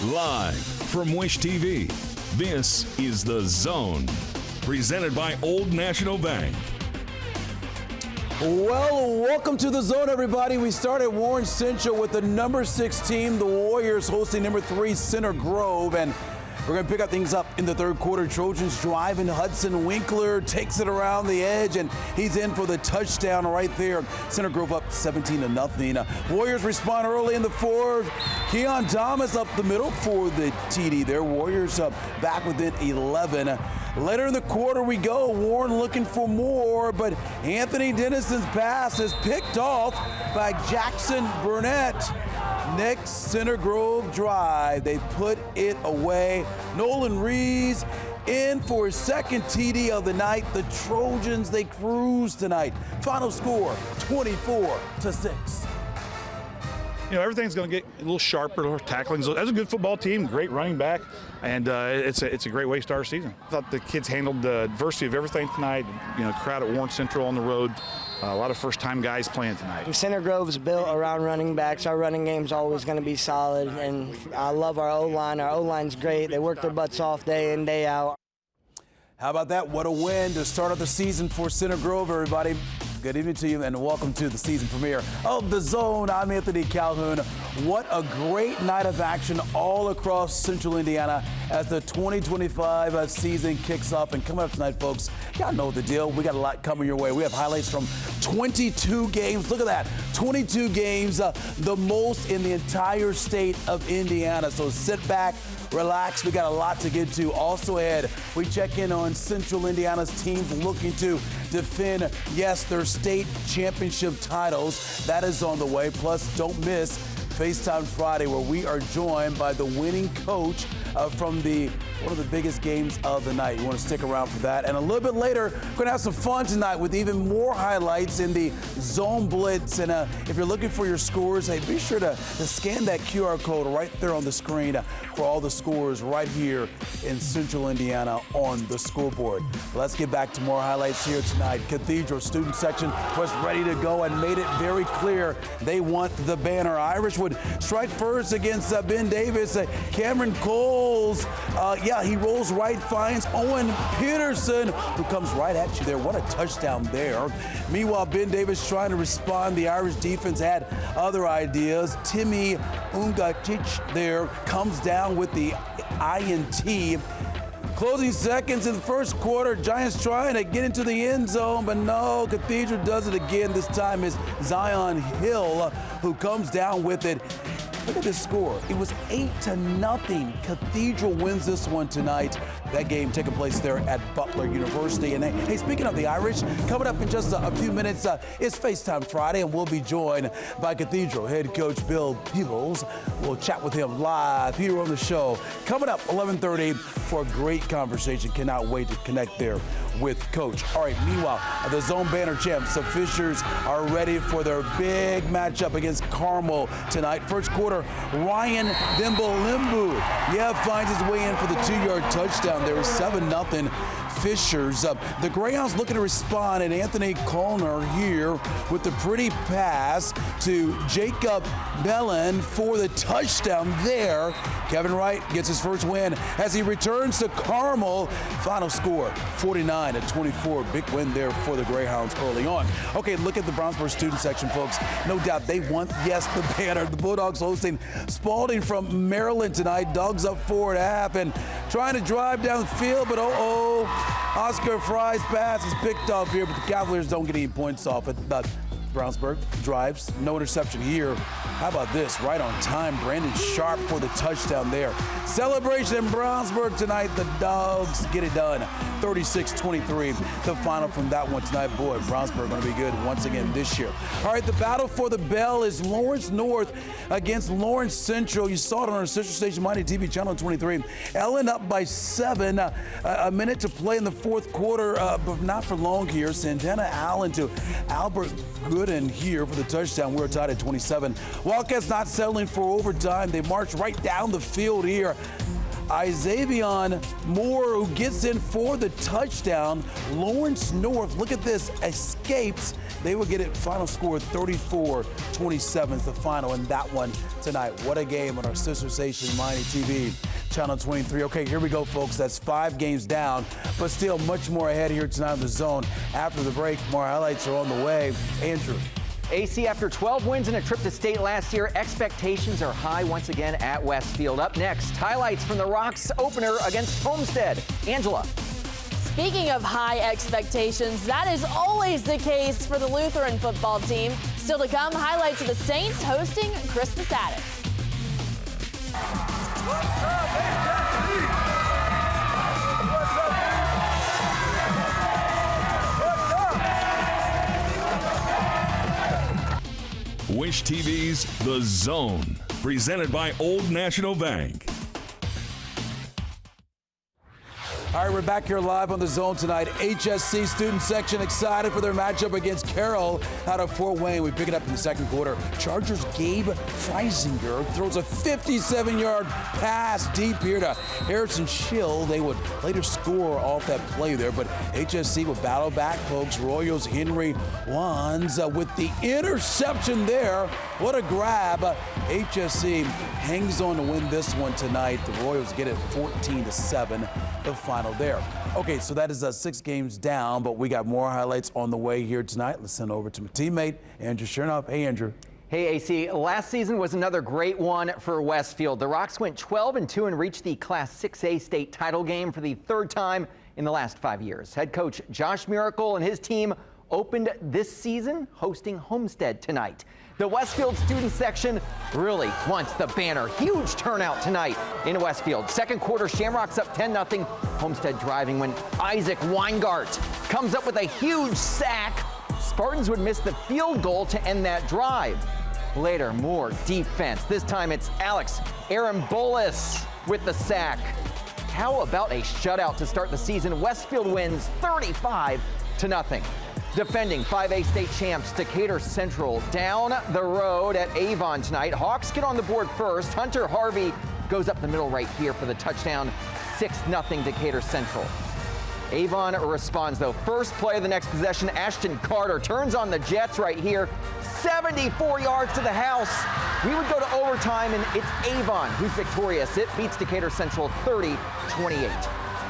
Live from Wish TV, this is The Zone, presented by Old National Bank. Well, welcome to The Zone, everybody. We start at Warren Central with the number 6 team, the Warriors, hosting number 3, Center Grove. And we're going to pick up things up in the third quarter. Trojans driving. Hudson Winkler takes it around the edge, and he's in for the touchdown right there. Center Grove up 17-0. Warriors respond early in the fourth. Keon Thomas up the middle for the TD there. Warriors up back within 11. Later in the quarter we go. Warren looking for more, but Anthony Dennison's pass is picked off by Jackson Burnett. Next Center Grove drive, they put it away. Nolan Rees in for his second TD of the night. The Trojans, they cruise tonight. Final score, 24-6. You know, everything's going to get a little sharper, tackling. That's a good football team, great running back, and it's a great way to start our season. I thought the kids handled the adversity of everything tonight. You know, crowd at Warren Central on the road. A lot of first-time guys playing tonight. Center Grove's built around running backs. Our running game's always going to be solid, and I love our O-line. Our O-line's great. They work their butts off day in, day out. How about that? What a win to start off the season for Center Grove, everybody. Good evening to you, and welcome to the season premiere of The Zone. I'm Anthony Calhoun. What a great night of action all across Central Indiana as the 2025 season kicks off. And coming up tonight, folks, y'all know the deal. We got a lot coming your way. We have highlights from 22 games. Look at that, 22 games, the most in the entire state of Indiana. So sit back, relax. We got a lot to get to. Also ahead, we check in on Central Indiana's teams looking to defend, yes, their state championship titles. That is on the way. Plus, don't miss FaceTime Friday, where we are joined by the winning coach from one of the biggest games of the night. You want to stick around for that. And a little bit later, we're going to have some fun tonight with even more highlights in the Zone Blitz. And if you're looking for your scores, hey, be sure to scan that QR code right there on the screen for all the scores right here in Central Indiana on the scoreboard. Let's get back to more highlights here tonight. Cathedral student section was ready to go and made it very clear they want the banner. Irish would strike first against Ben Davis. Cameron Coles, he rolls right, finds Owen Peterson, who comes right at you there. What a touchdown there. Meanwhile, Ben Davis trying to respond. The Irish defense had other ideas. Timmy Ungatic there comes down with the INT. Closing seconds in the first quarter, Giants trying to get into the end zone, but no, Cathedral does it again. This time is Zion Hill who comes down with it. Look at this score. It was 8-0. Cathedral wins this one tonight. That game taking place there at Butler University. And hey, speaking of the Irish, coming up in just a few minutes, it's FaceTime Friday, and we'll be joined by Cathedral head coach Bill Peebles. We'll chat with him live here on the show. Coming up 11:30 for a great conversation. Cannot wait to connect there with Coach. All right, meanwhile, the Zone Banner champs, the Fishers, are ready for their big matchup against Carmel tonight. First quarter, Ryan Dimbalimbu, finds his way in for the 2-yard touchdown. There was 7-0 Fishers. The Greyhounds looking to respond, and Anthony Colner here with the pretty pass to Jacob Mellon for the touchdown there. Kevin Wright gets his first win as he returns to Carmel. Final score, 49-24. Big win there for the Greyhounds early on. Okay, look at the Brownsburg student section, folks. No doubt they want, yes, the banner. The Bulldogs hosting Spalding from Maryland tonight. Dogs up 4.5 and trying to drive down the field, but Oscar Fry's pass is picked off here, but the Cavaliers don't get any points off it. But Brownsburg drives, no interception here. How about this? Right on time, Brandon Sharp for the touchdown there. Celebration in Brownsburg tonight. The Dogs get it done. 36-23, the final from that one tonight. Boy, Brownsburg going to be good once again this year. All right, the battle for the bell is Lawrence North against Lawrence Central. You saw it on our sister station, Mighty TV channel 23. Ellen up by 7. A minute to play in the fourth quarter, but not for long here. Santana Allen to Albert Gooden here for the touchdown. We're tied at 27. Wildcats not settling for overtime. They march right down the field here. Izavion Moore, who gets in for the touchdown. Lawrence North, look at this, escapes. They will get it, final score 34-27 is the final in that one tonight. What a game on our sister station, Miami TV, Channel 23. Okay, here we go, folks. That's 5 games down, but still much more ahead here tonight on The Zone. After the break, more highlights are on the way. Andrew. AC, after 12 wins and a trip to state last year, expectations are high once again at Westfield. Up next, highlights from the Rocks opener against Homestead. Angela. Speaking of high expectations, that is always the case for the Lutheran football team. Still to come, highlights of the Saints hosting Crispus Attucks. Wish TV's The Zone, presented by Old National Bank. All right, we're back here live on The Zone tonight. HSC student section excited for their matchup against Carroll out of Fort Wayne. We pick it up in the second quarter. Chargers' Gabe Freisinger throws a 57-yard pass deep here to Harrison Schill. They would later score off that play there, but HSC will battle back, folks. Royals' Henry Wands with the interception there. What a grab. HSC hangs on to win this one tonight. The Royals get it 14-7. The final there. Okay, so that is 6 games down, but we got more highlights on the way here tonight. Let's send over to my teammate, Andrew Chernoff. Hey, Andrew. Hey, AC. Last season was another great one for Westfield. The Rocks went 12-2 and reached the Class 6A state title game for the 3rd time in the last 5 years. Head coach Josh Miracle and his team opened this season hosting Homestead tonight. The Westfield student section really wants the banner. Huge turnout tonight in Westfield. Second quarter, Shamrocks up 10-0. Homestead driving when Isaac Weingart comes up with a huge sack. Spartans would miss the field goal to end that drive. Later, more defense. This time it's Alex Arambolis with the sack. How about a shutout to start the season? Westfield wins 35-0. Defending 5A state champs Decatur Central down the road at Avon tonight. Hawks get on the board first. Hunter Harvey goes up the middle right here for the touchdown. 6-0 Decatur Central. Avon responds though. First play of the next possession, Ashton Carter turns on the Jets right here. 74 yards to the house. We would go to overtime and it's Avon who's victorious. It beats Decatur Central 30-28.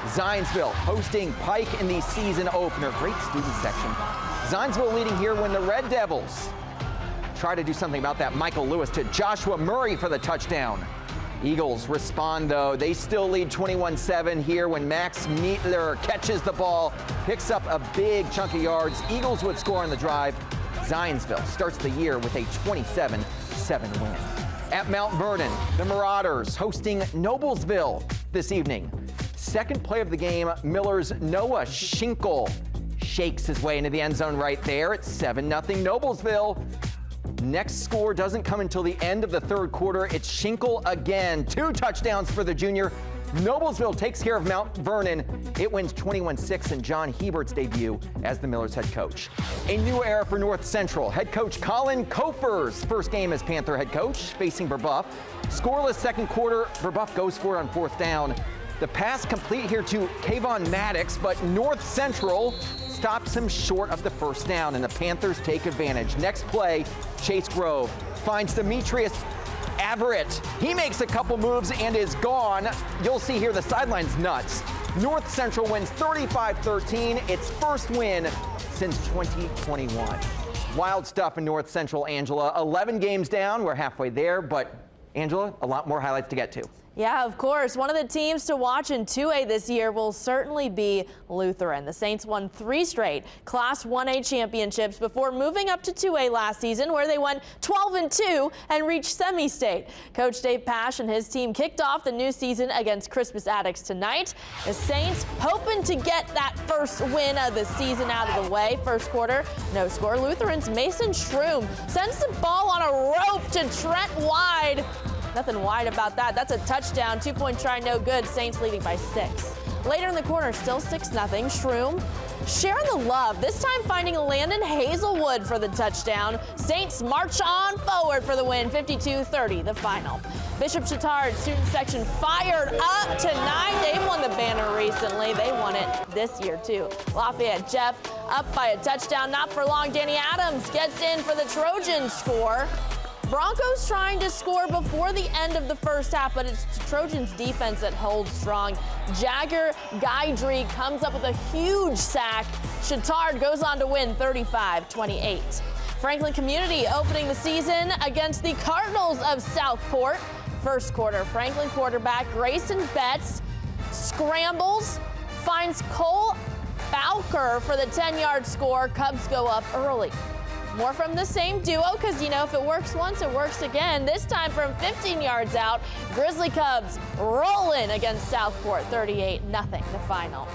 Zionsville hosting Pike in the season opener. Great student section. Zionsville leading here when the Red Devils try to do something about that. Michael Lewis to Joshua Murray for the touchdown. Eagles respond though. They still lead 21-7 here when Max Meitler catches the ball, picks up a big chunk of yards. Eagles would score on the drive. Zionsville starts the year with a 27-7 win. At Mount Vernon, the Marauders hosting Noblesville this evening. Second play of the game, Miller's Noah Schinkel shakes his way into the end zone right there. It's 7-0 Noblesville. Next score doesn't come until the end of the third quarter. It's Schinkel again. 2 touchdowns for the junior. Noblesville takes care of Mount Vernon. It wins 21-6 in John Hebert's debut as the Millers head coach. A new era for North Central. Head coach Colin Kofer's first game as Panther head coach, facing Brebeuf. Scoreless second quarter. Brebeuf goes for it on 4th down. The pass complete here to Kayvon Maddox, but North Central stops him short of the first down, and the Panthers take advantage. Next play, Chase Grove finds Demetrius Averett. He makes a couple moves and is gone. You'll see here the sideline's nuts. North Central wins 35-13, its first win since 2021. Wild stuff in North Central, Angela. 11 games down, we're halfway there, but Angela, a lot more highlights to get to. Yeah, of course. One of the teams to watch in 2A this year will certainly be Lutheran. The Saints won 3 straight Class 1A championships before moving up to 2A last season, where they won 12-2 and reached semi-state. Coach Dave Pash and his team kicked off the new season against Crispus Attucks tonight. The Saints hoping to get that first win of the season out of the way. First quarter, no score. Lutheran's Mason Shroom sends the ball on a rope to Trent Wide. Nothing wide about that. That's a touchdown. 2-point try, no good. Saints leading by 6. Later in the quarter, still 6-0. Shroom sharing the love, this time finding Landon Hazelwood for the touchdown. Saints march on forward for the win, 52-30, the final. Bishop Chatard student section fired up tonight. They've won the banner recently. They won it this year, too. Lafayette Jeff up by a touchdown. Not for long, Danny Adams gets in for the Trojans score. Broncos trying to score before the end of the first half, but it's the Trojans defense that holds strong. Jagger Guidry comes up with a huge sack. Chatard goes on to win 35-28. Franklin Community opening the season against the Cardinals of Southport. First quarter, Franklin quarterback Grayson Betts scrambles, finds Cole Bowker for the 10-yard score. Cubs go up early. More from the same duo, because, you know, if it works once, it works again. This time from 15 yards out, Grizzly Cubs rolling against Southport, 38-0, the final.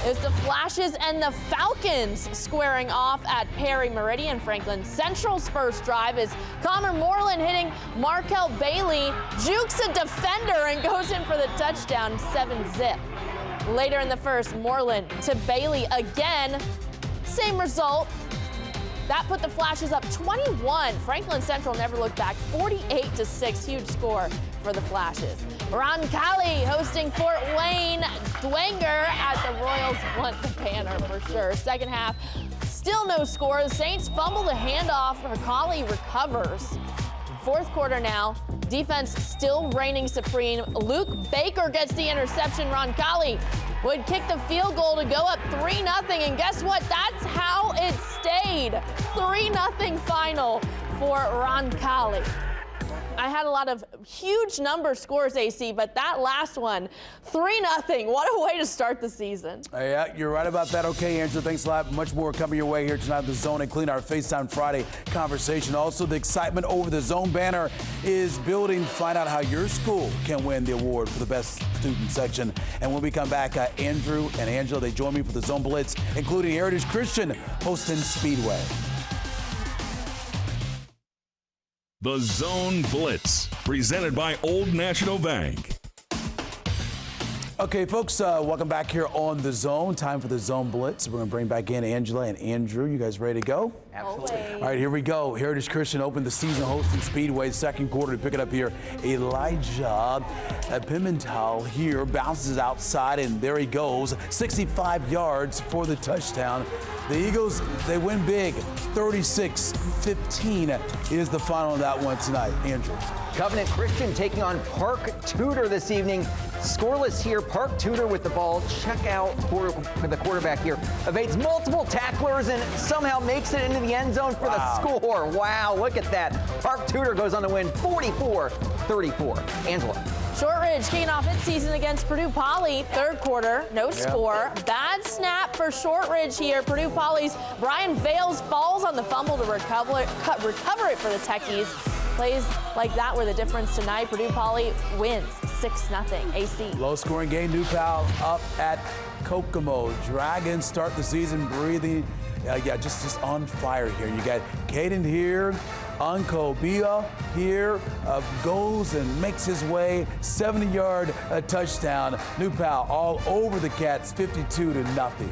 It was the Flashes and the Falcons squaring off at Perry Meridian. Franklin Central's first drive is Connor Moreland hitting Markel Bailey, jukes a defender and goes in for the touchdown, 7-zip. Later in the first, Moreland to Bailey again, same result. That put the Flashes up 21. Franklin Central never looked back, 48-6, huge score for the Flashes. Roncalli hosting Fort Wayne. Dwenger at the Royals want the banner for sure. Second half, still no score. The Saints fumble the handoff. Roncalli recovers. Fourth quarter now, defense still reigning supreme. Luke Baker gets the interception. Roncalli would kick the field goal to go up 3-0, and guess what? That's how it stayed. 3-0 final for Roncalli. I had a lot of huge number scores, AC, but that last one, 3-0. What a way to start the season. Yeah, you're right about that. Okay, Angela, thanks a lot. Much more coming your way here tonight at the Zone, including our FaceTime Friday conversation. Also, the excitement over the Zone banner is building. Find out how your school can win the award for the best student section. And when we come back, Andrew and Angela, they join me for the Zone Blitz, including Heritage Christian hosting Speedway. The Zone Blitz, presented by Old National Bank. Okay, folks, welcome back here on The Zone. Time for the Zone Blitz. We're going to bring back in Angela and Andrew. You guys ready to go? Absolutely. All right, here we go. Heritage Christian opened the season hosting Speedway. Second quarter to pick it up here. Elijah Pimentel here bounces outside, and there he goes. 65 yards for the touchdown. The Eagles, they win big. 36-15 is the final of that one tonight. Andrew. Covenant Christian taking on Park Tudor this evening. Scoreless here. Park Tudor with the ball. Check out the quarterback here. Evades multiple tacklers and somehow makes it into the end zone for the score. Wow, look at that. Park Tudor goes on to win 44-34. Angela. Shortridge kicking off its season against Purdue Poly. Third quarter, no score. Bad snap for Shortridge here. Purdue Poly's Brian Vales falls on the fumble to recover it for the Techies. Plays like that were the difference tonight. Purdue Poly wins 6-0. AC. Low scoring game. New Pal up at Kokomo. Dragons start the season breathing. Just on fire here. You got Caden here. Uncle Bia here goes and makes his way 70-yard touchdown. New Pal all over the Cats, 52-0.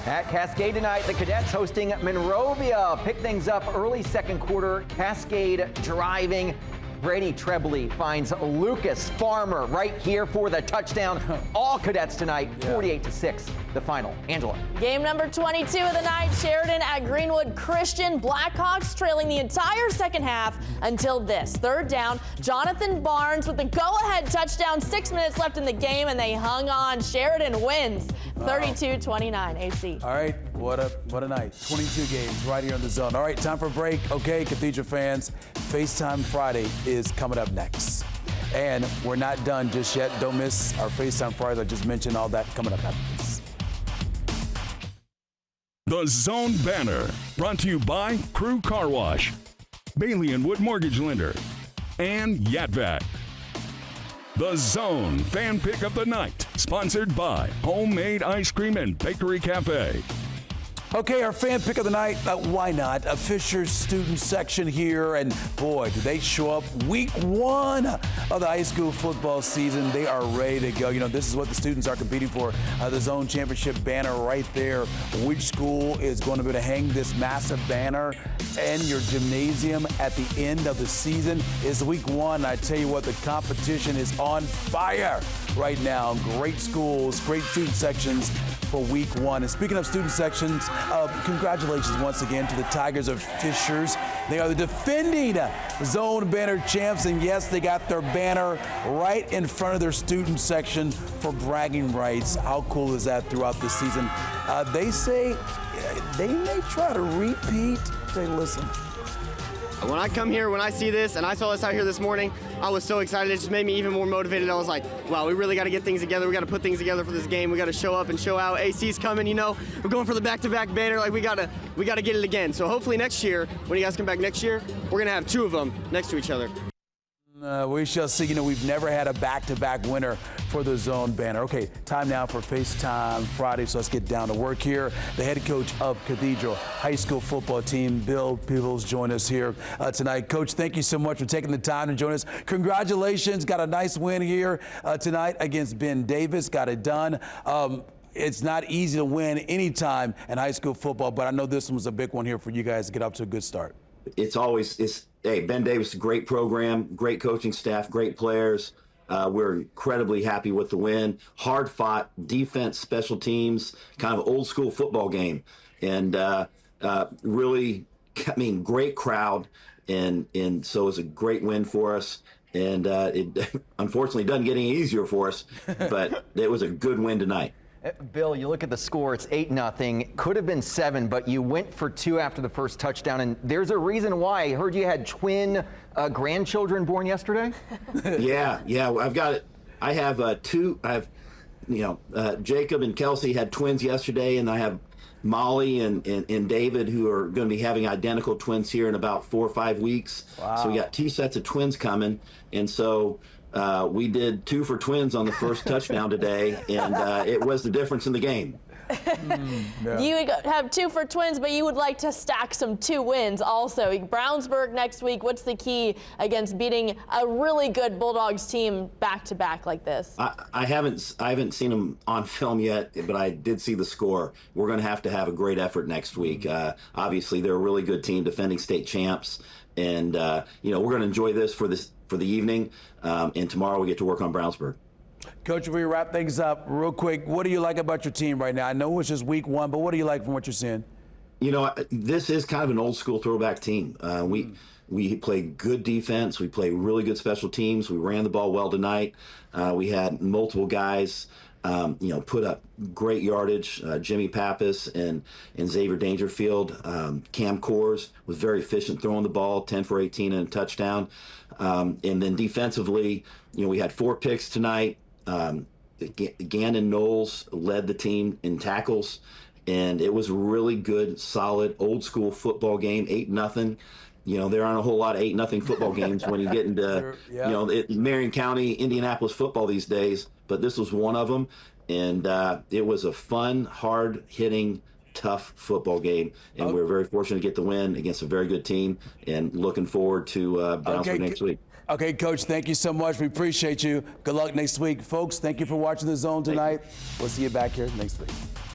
At Cascade tonight, the Cadets hosting Monrovia. Pick things up early second quarter. Cascade driving. Brady Trebley finds Lucas Farmer right here for the touchdown. All Cadets tonight, 48-6, the final. Angela. Game number 22 of the night, Sheridan at Greenwood Christian. Blackhawks trailing the entire second half until this. Third down, Jonathan Barnes with the go-ahead touchdown. 6 minutes left in the game, and they hung on. Sheridan wins 32-29, AC. All right, what a night. 22 games right here on the Zone. All right, time for a break. Okay, Cathedral fans, FaceTime Friday is coming up next. And we're not done just yet. Don't miss our FaceTime Friday. I just mentioned all that coming up after this. The Zone banner, brought to you by Crew Car Wash, Bailey & Wood Mortgage Lender, and Yatvat. The Zone fan pick of the night, sponsored by Homemade Ice Cream and Bakery Cafe. Okay, our fan pick of the night, why not? A Fisher's student section here, and boy, do they show up week 1 of the high school football season. They are ready to go. You know, this is what the students are competing for, the Zone Championship banner right there. Which school is going to be able to hang this massive banner in your gymnasium at the end of the season? It's week 1. I tell you what, the competition is on fire right now. Great schools, great student sections for week 1. And speaking of student sections, congratulations once again to the Tigers of Fishers. They are the defending Zone banner champs, and yes, they got their banner right in front of their student section for bragging rights. How cool is that throughout the season? They say they may try to repeat. Say, listen. When I come here, when I see this, and I saw this out here this morning, I was so excited. It just made me even more motivated. I was like, wow, we really got to get things together. We got to put things together for this game. We got to show up and show out. AC's coming, you know. We're going for the back-to-back banner. Like, we got to get it again. So hopefully next year, when you guys come back next year, we're going to have 2 of them next to each other. We shall see. You know, we've never had a back-to-back winner for the Zone banner. Okay, time now for FaceTime Friday, so let's get down to work here. The head coach of Cathedral High School football team, Bill Peebles, join us here tonight. Coach, thank you so much for taking the time to join us. Congratulations. Got a nice win here tonight against Ben Davis. Got it done. It's not easy to win any time in high school football, but I know this one was a big one here for you guys to get off to a good start. Hey, Ben Davis, great program, great coaching staff, great players. We're incredibly happy with the win. Hard fought defense, special teams, kind of old school football game. And really, I mean, great crowd. And so it was a great win for us. And it unfortunately doesn't get any easier for us, but it was a good win tonight. Bill, you look at the score, it's 8-0. Could have been 7, but you went for 2 after the first touchdown, and there's a reason why. I heard you had twin grandchildren born yesterday? Yeah, I've got it. I have 2. I have, Jacob and Kelsey had twins yesterday, and I have Molly and David, who are going to be having identical twins here in about 4 or 5 weeks. Wow. So we got 2 sets of twins coming, and so we did 2 for twins on the first touchdown today, and it was the difference in the game. Yeah. You have 2 for twins, but you would like to stack some 2 wins also. Brownsburg next week. What's the key against beating a really good Bulldogs team back-to-back like this? I haven't seen them on film yet, but I did see the score. We're going to have a great effort next week. Obviously, they're a really good team, defending state champs, and we're going to enjoy this for the evening, and tomorrow we get to work on Brownsburg. Coach, if we wrap things up real quick, what do you like about your team right now? I know it's just week 1, but what do you like from what you're seeing? This is kind of an old school throwback team. We play good defense. We play really good special teams. We ran the ball well tonight. We had multiple guys, put up great yardage. Jimmy Pappas and Xavier Dangerfield. Cam Kors was very efficient throwing the ball, 10 for 18 and a touchdown. And then defensively, we had 4 picks tonight. Gannon Knowles led the team in tackles, and it was a really good, solid, old school football game, 8-0. There aren't a whole lot of 8-0 football games when you get into, Marion County, Indianapolis football these days, but this was one of them. And it was a fun, hard-hitting, tough football game, and we're very fortunate to get the win against a very good team, and looking forward to Brownsburg next week. Okay, Coach, thank you so much. We appreciate you. Good luck next week. Folks, thank you for watching The Zone tonight. We'll see you back here next week.